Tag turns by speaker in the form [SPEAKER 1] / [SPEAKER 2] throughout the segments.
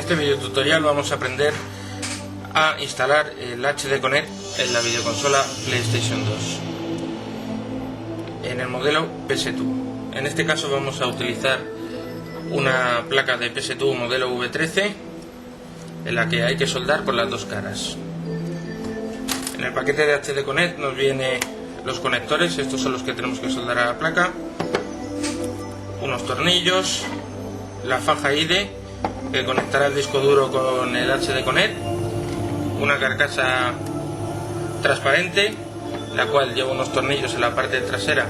[SPEAKER 1] este video tutorial vamos a aprender a instalar el HD Connect en la videoconsola PlayStation 2 en el modelo PS2. En este caso vamos a utilizar una placa de PS2 modelo V13 en la que hay que soldar por las dos caras. En el paquete de HD Connect nos vienen los conectores, estos son los que tenemos que soldar a la placa, unos tornillos, la faja IDE que conectará el disco duro con el HD Connect, una carcasa transparente la cual lleva unos tornillos en la parte trasera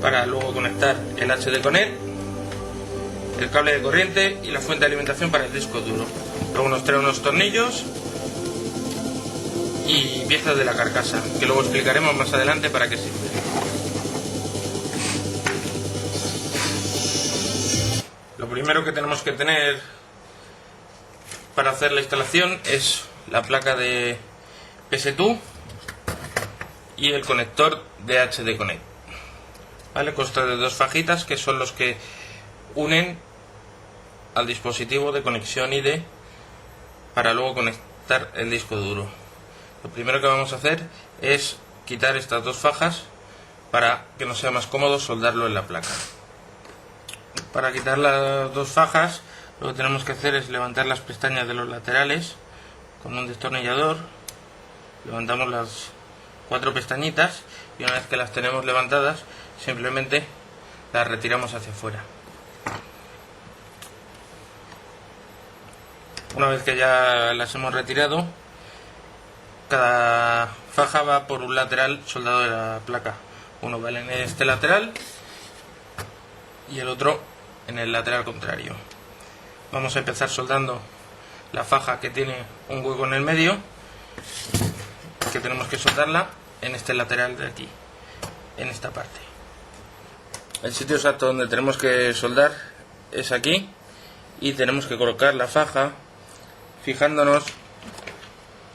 [SPEAKER 1] para luego conectar el HD Connect, el cable de corriente y la fuente de alimentación para el disco duro. Luego nos trae unos tornillos y piezas de la carcasa que luego explicaremos más adelante para qué sirve. Lo primero que tenemos que tener para hacer la instalación es la placa de PS2 y el conector de HD Connect. ¿Vale? Consta de dos fajitas que son los que unen al dispositivo de conexión IDE para luego conectar el disco duro. Lo primero que vamos a hacer es quitar estas dos fajas para que nos sea más cómodo soldarlo en la placa. Para quitar las dos fajas lo que tenemos que hacer es levantar las pestañas de los laterales con un destornillador. Levantamos las cuatro pestañitas y una vez que las tenemos levantadas simplemente las retiramos hacia afuera. Una vez que ya las hemos retirado, cada faja va por un lateral soldado de la placa. Uno va en este lateral y el otro en el lateral contrario. Vamos a empezar soldando la faja que tiene un hueco en el medio, que tenemos que soldarla en este lateral de aquí, en esta parte. El sitio exacto donde tenemos que soldar es aquí y tenemos que colocar la faja fijándonos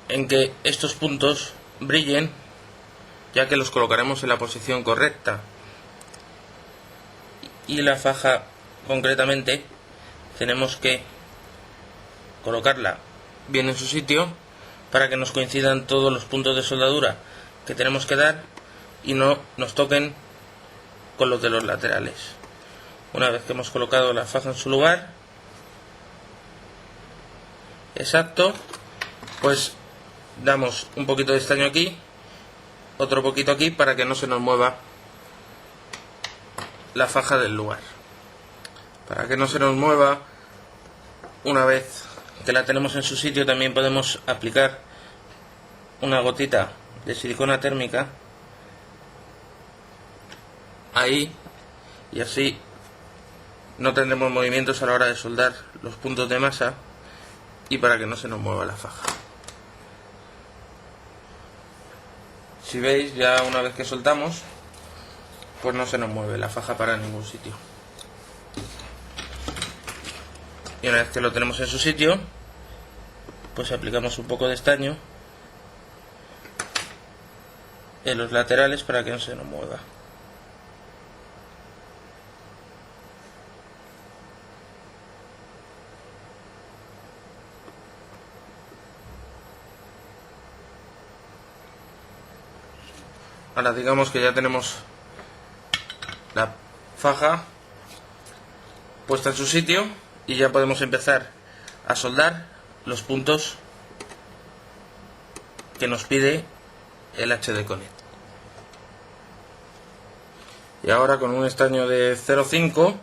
[SPEAKER 1] en que estos puntos brillen, ya que los colocaremos en la posición correcta, y la faja concretamente tenemos que colocarla bien en su sitio para que nos coincidan todos los puntos de soldadura que tenemos que dar y no nos toquen con los de los laterales. Una vez que hemos colocado la faja en su lugar exacto, pues damos un poquito de estaño aquí, otro poquito aquí, para que no se nos mueva la faja del lugar. Para que no se nos mueva, una vez que la tenemos en su sitio, también podemos aplicar una gotita de silicona térmica ahí, y así no tendremos movimientos a la hora de soldar los puntos de masa y para que no se nos mueva la faja. Si veis, ya una vez que soltamos, pues no se nos mueve la faja para ningún sitio. Y una vez que lo tenemos en su sitio, pues aplicamos un poco de estaño en los laterales para que no se nos mueva. Ahora digamos que ya tenemos la faja puesta en su sitio y ya podemos empezar a soldar los puntos que nos pide el HD Connect. Y ahora con un estaño de 0,5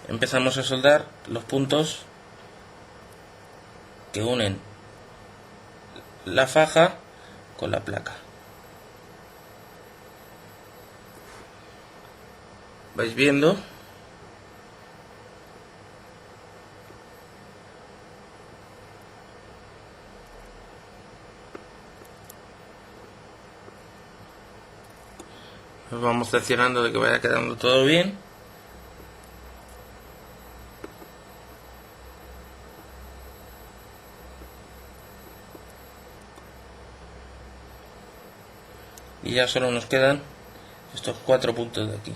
[SPEAKER 1] empezamos a soldar los puntos que unen la faja con la placa. ¿Vais viendo? Nos vamos cerciorando de que vaya quedando todo bien. Y ya solo nos quedan estos cuatro puntos de aquí.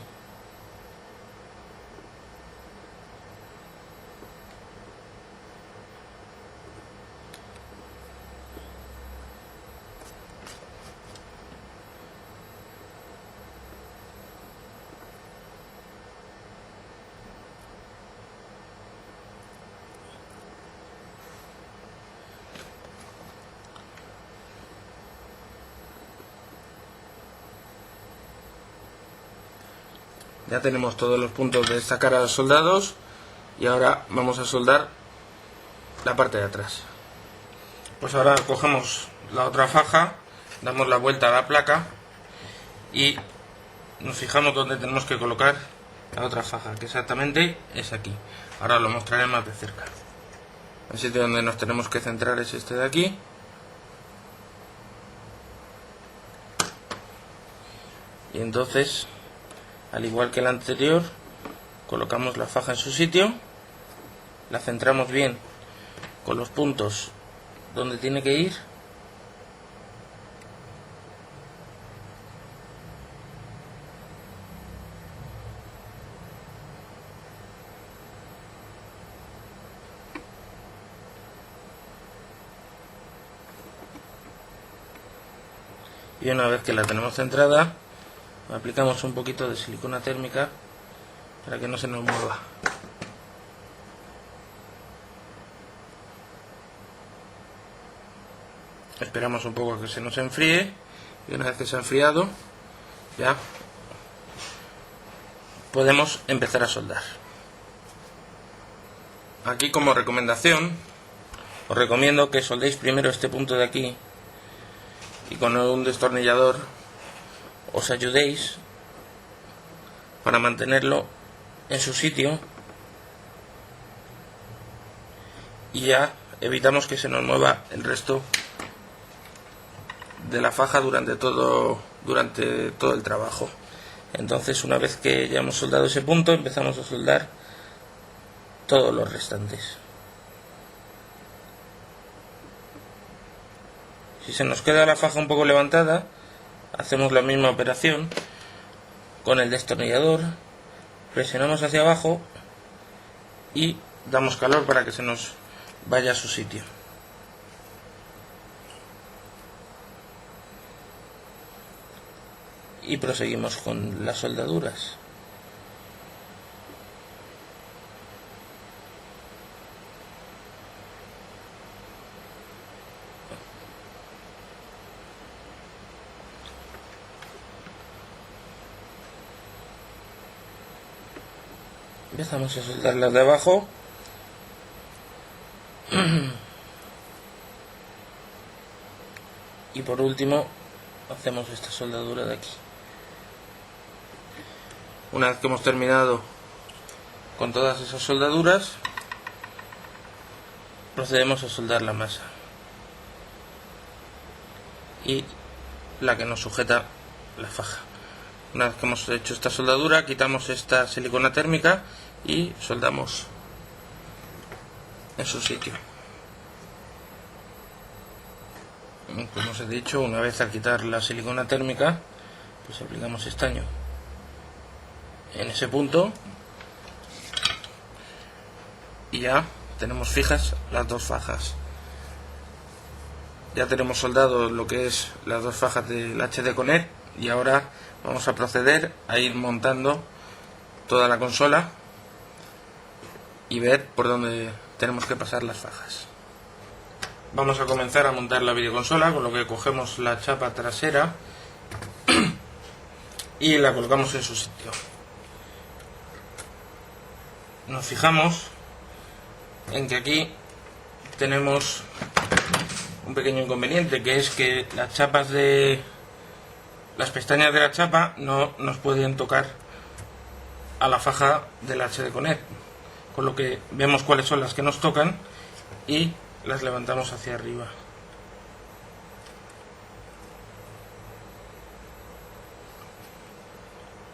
[SPEAKER 1] Ya tenemos todos los puntos de esta cara soldados y ahora vamos a soldar la parte de atrás. Pues ahora cogemos la otra faja, damos la vuelta a la placa y nos fijamos dónde tenemos que colocar la otra faja, que exactamente es aquí. Ahora lo mostraré más de cerca. El sitio donde nos tenemos que centrar es este de aquí. Y entonces, al igual que el anterior, colocamos la faja en su sitio, la centramos bien con los puntos donde tiene que ir y una vez que la tenemos centrada, aplicamos un poquito de silicona térmica para que no se nos mueva. Esperamos un poco a que se nos enfríe y una vez que se ha enfriado ya podemos empezar a soldar. Aquí, como recomendación, os recomiendo que soldéis primero este punto de aquí y con un destornillador os ayudéis para mantenerlo en su sitio y ya evitamos que se nos mueva el resto de la faja durante todo el trabajo. Entonces, una vez que ya hemos soldado ese punto, empezamos a soldar todos los restantes. Si se nos queda la faja un poco levantada, hacemos la misma operación con el destornillador, presionamos hacia abajo y damos calor para que se nos vaya a su sitio. Y proseguimos con las soldaduras. Empezamos a soldar las de abajo. Y por último hacemos esta soldadura de aquí. Una vez que hemos terminado con todas esas soldaduras, procedemos a soldar la masa y la que nos sujeta la faja. Una vez que hemos hecho esta soldadura, quitamos esta silicona térmica y soldamos en su sitio. Como os he dicho, una vez al quitar la silicona térmica, pues aplicamos estaño en ese punto y ya tenemos fijas las dos fajas. Ya tenemos soldado lo que es las dos fajas del HD Connect y ahora vamos a proceder a ir montando toda la consola y ver por dónde tenemos que pasar las fajas. Vamos a comenzar a montar la videoconsola, con lo que cogemos la chapa trasera y la colocamos en su sitio. Nos fijamos en que aquí tenemos un pequeño inconveniente, que es que las chapas de las pestañas de la chapa no nos pueden tocar a la faja del HD Connect, con lo que vemos cuáles son las que nos tocan y las levantamos hacia arriba.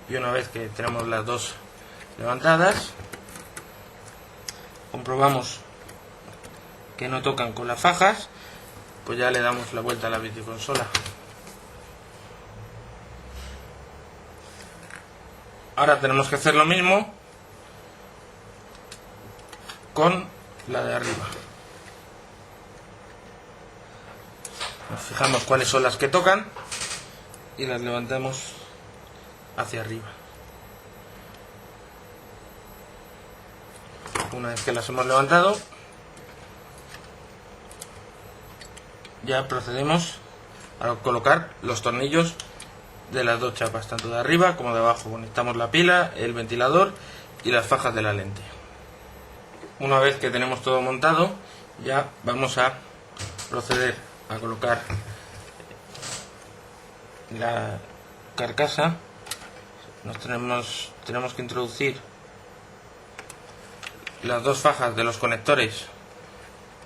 [SPEAKER 1] Y una vez que tenemos las dos levantadas, comprobamos que no tocan con las fajas, pues ya le damos la vuelta a la videoconsola. Ahora tenemos que hacer lo mismo con la de arriba. Nos fijamos cuáles son las que tocan y las levantamos hacia arriba. Una vez que las hemos levantado, ya procedemos a colocar los tornillos de las dos chapas, tanto de arriba como de abajo. Conectamos la pila, el ventilador y las fajas de la lente. Una vez que tenemos todo montado, ya vamos a proceder a colocar la carcasa. Tenemos que introducir las dos fajas de los conectores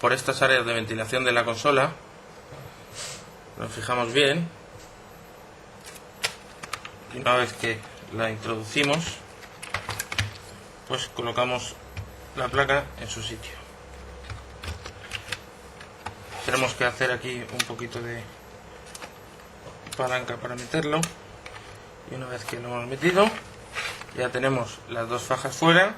[SPEAKER 1] por estas áreas de ventilación de la consola. Nos fijamos bien y una vez que la introducimos, pues colocamos la placa en su sitio. Tenemos que hacer aquí un poquito de palanca para meterlo, y una vez que lo hemos metido ya tenemos las dos fajas fuera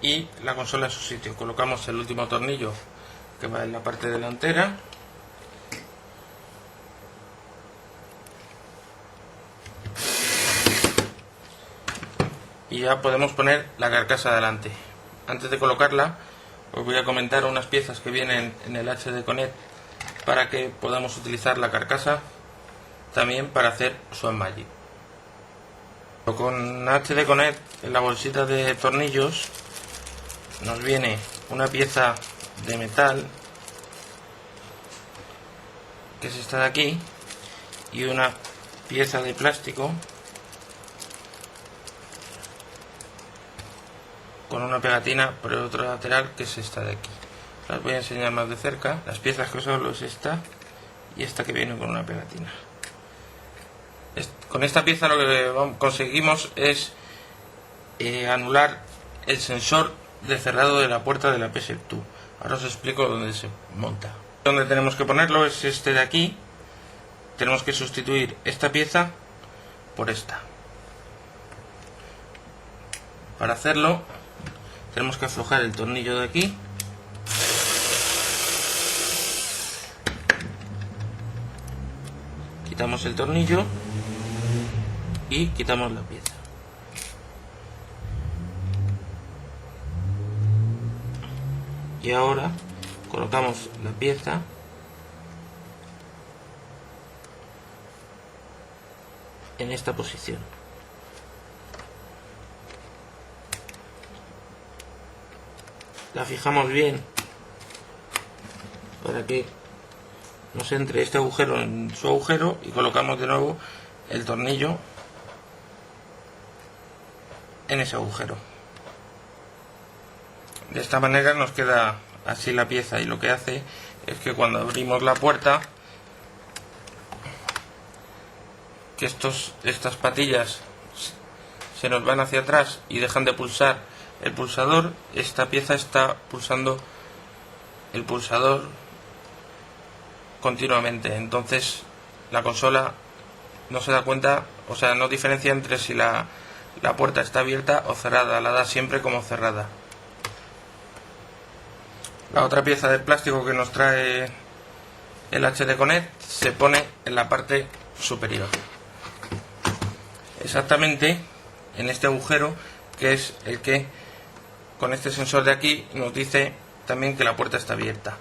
[SPEAKER 1] y la consola en su sitio. Colocamos el último tornillo que va en la parte delantera y ya podemos poner la carcasa delante. Antes de colocarla os voy a comentar unas piezas que vienen en el HD Connect para que podamos utilizar la carcasa también para hacer Swap Magic. Con HD Connect, en la bolsita de tornillos nos viene una pieza de metal, que es esta de aquí, y una pieza de plástico con una pegatina por el otro lateral, que es esta de aquí. Las voy a enseñar más de cerca. Las piezas que solo es esta y esta que viene con una pegatina. Con esta pieza lo que conseguimos es anular el sensor de cerrado de la puerta de la PS2. Ahora os explico dónde se monta. Donde tenemos que ponerlo es este de aquí. Tenemos que sustituir esta pieza por esta. Para hacerlo tenemos que aflojar el tornillo de aquí quitamos el tornillo y quitamos la pieza. Y ahora colocamos la pieza en esta posición. La fijamos bien para que nos entre este agujero en su agujero y colocamos de nuevo el tornillo en ese agujero. De esta manera nos queda así la pieza, y lo que hace es que cuando abrimos la puerta, que estas patillas se nos van hacia atrás y dejan de pulsar el pulsador, esta pieza está pulsando el pulsador continuamente. Entonces la consola no se da cuenta, o sea, no diferencia entre si la puerta está abierta o cerrada, la da siempre como cerrada. La otra pieza de plástico que nos trae el HD Connect se pone en la parte superior, exactamente en este agujero, que es el que con este sensor de aquí nos dice también que la puerta está abierta.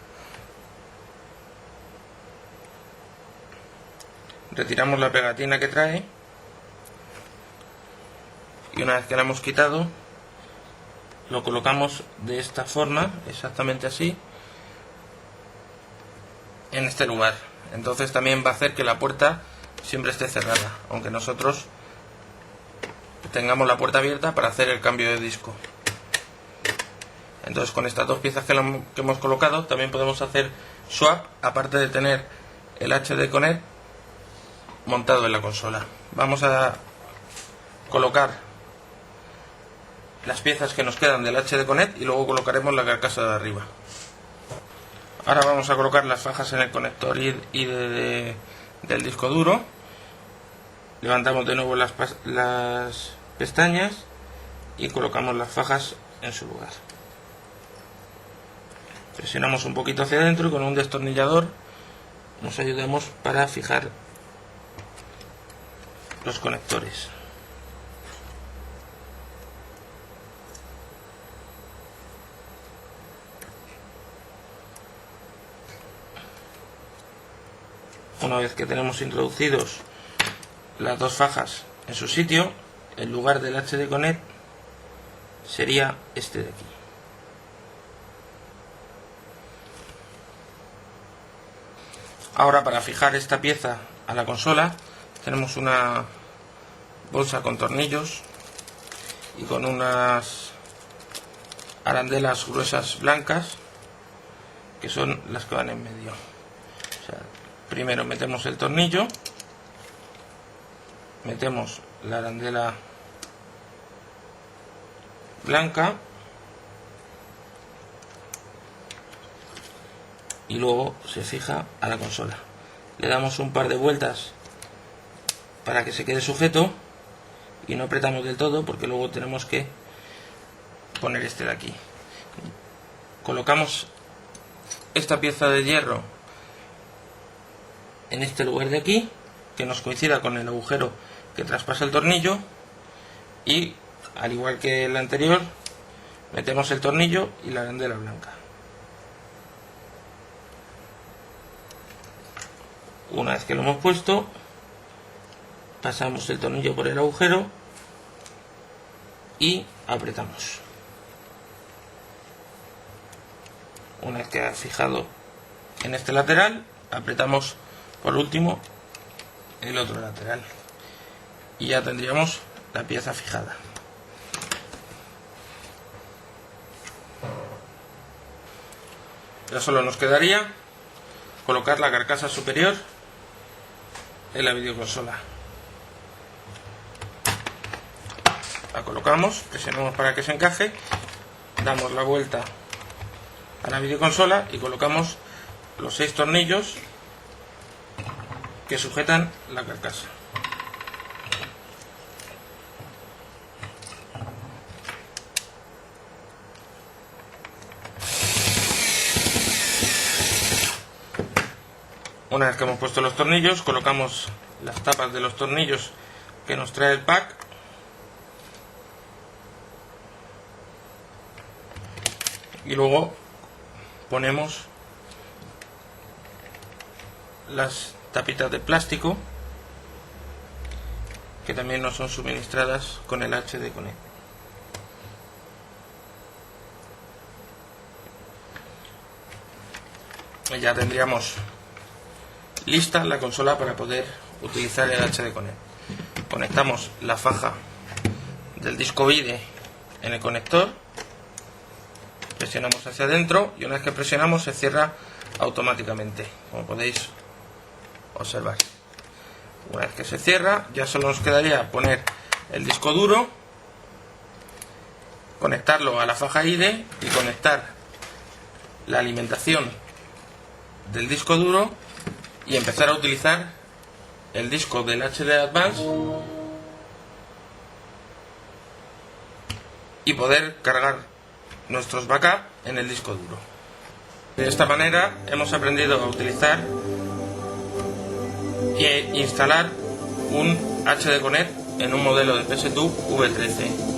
[SPEAKER 1] Retiramos la pegatina que trae y una vez que la hemos quitado lo colocamos de esta forma, exactamente así, en este lugar. Entonces también va a hacer que la puerta siempre esté cerrada, aunque nosotros tengamos la puerta abierta para hacer el cambio de disco. Entonces con estas dos piezas que hemos colocado también podemos hacer swap, aparte de tener el HD Connect montado en la consola. Vamos a colocar las piezas que nos quedan del HD Connect y luego colocaremos la carcasa de arriba. Ahora vamos a colocar las fajas en el conector y del disco duro. Levantamos de nuevo las pestañas y colocamos las fajas en su lugar. Presionamos un poquito hacia adentro y con un destornillador nos ayudamos para fijar los conectores. Una vez que tenemos introducidos las dos fajas en su sitio, el lugar del HD Connect sería este de aquí. Ahora, para fijar esta pieza a la consola, tenemos una bolsa con tornillos y con unas arandelas gruesas blancas que son las que van en medio. O sea, primero metemos el tornillo, metemos la arandela blanca y luego se fija a la consola. Le damos un par de vueltas para que se quede sujeto y no apretamos del todo, porque luego tenemos que poner este de aquí. Colocamos esta pieza de hierro en este lugar de aquí, que nos coincida con el agujero que traspasa el tornillo, y al igual que el anterior metemos el tornillo y la arandela blanca. Una vez que lo hemos puesto, pasamos el tornillo por el agujero y apretamos. Una vez que ha fijado en este lateral, apretamos por último el otro lateral y ya tendríamos la pieza fijada. Ya solo nos quedaría colocar la carcasa superior en la videoconsola. La colocamos, presionamos para que se encaje, damos la vuelta a la videoconsola y colocamos los 6 tornillos que sujetan la carcasa. Una vez que hemos puesto los tornillos, colocamos las tapas de los tornillos que nos trae el pack y luego ponemos las tapitas de plástico que también nos son suministradas con el HD Connect. Y ya tendríamos lista la consola para poder utilizar el HD Connect. Conectamos la faja del disco IDE en el conector, presionamos hacia adentro y una vez que presionamos se cierra automáticamente, como podéis observar. Una vez que se cierra, ya solo nos quedaría poner el disco duro, conectarlo a la faja IDE y conectar la alimentación del disco duro y empezar a utilizar el disco del HD Advance y poder cargar nuestros backup en el disco duro. De esta manera hemos aprendido a utilizar e instalar un HD Connect en un modelo de PS2 V13.